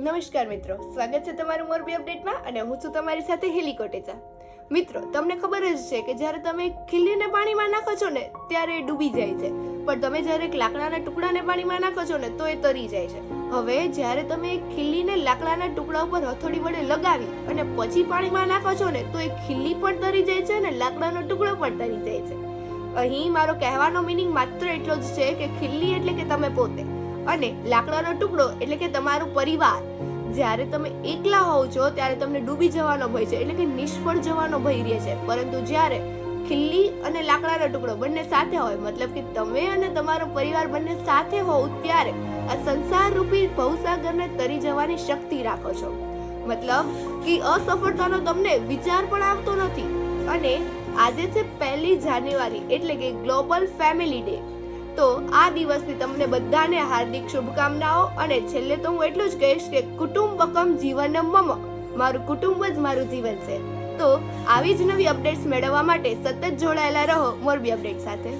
નમસ્કાર મિત્રો, સ્વાગત છે તમારું મોરબી અપડેટમાં અને હું છું તમારી સાથે હેલી કોટેચા. મિત્રો, તમને ખબર જ છે કે જ્યારે તમે ખીલીને પાણીમાં નાખો છો ને ત્યારે એ ડૂબી જાય છે, પણ તમે જ્યારે એક લાકડાના ટુકડાને પાણીમાં નાખો છો ને તો એ તરી જાય છે. હવે જ્યારે તમે ખીલીને લાકડાના ટુકડા ઉપર હથોડી વડે લગાવી અને પછી પાણીમાં નાખો છો ને તો એ ખીલી પણ તરી જાય છે અને લાકડાનો ટુકડો પણ તરી જાય છે. અહીં મારો કહેવાનો મીનિંગ માત્ર એટલો જ છે કે ખીલી એટલે કે તમે પોતે અને લાકડાનો ટુકડો એટલે કે તમારો પરિવાર. જ્યારે તમે એકલા હોવ છો ત્યારે તમને ડૂબી જવાનો ભય છે, એટલે કે નિષ્ફળ જવાનો ભય રહે છે. પરંતુ જ્યારે ખીલી અને લાકડાનો ટુકડો બંને સાથે હોય, મતલબ કે તમે અને તમારો પરિવાર બંને સાથે હોવ, ત્યારે આ સંસાર રૂપી ભવસાગરને તરી જવાની શક્તિ રાખો છો. મતલબ કે અસફળતાનો તમને વિચાર પણ આવતો નથી. અને આજે છે 1 જાન્યુઆરી એટલે કે ગ્લોબલ ફેમિલી ડે. તો આ દિવસની તમને બધાને હાર્દિક શુભકામનાઓ. અને છેલ્લે તો હું એટલું જ કહીશ કે કુટુંબકમ જીવનમ મમ, મારું કુટુંબ જ મારું જીવન છે. તો આવી જ નવી અપડેટ્સ મેળવવા માટે સતત જોડાયેલા રહો મોરબી અપડેટ સાથે.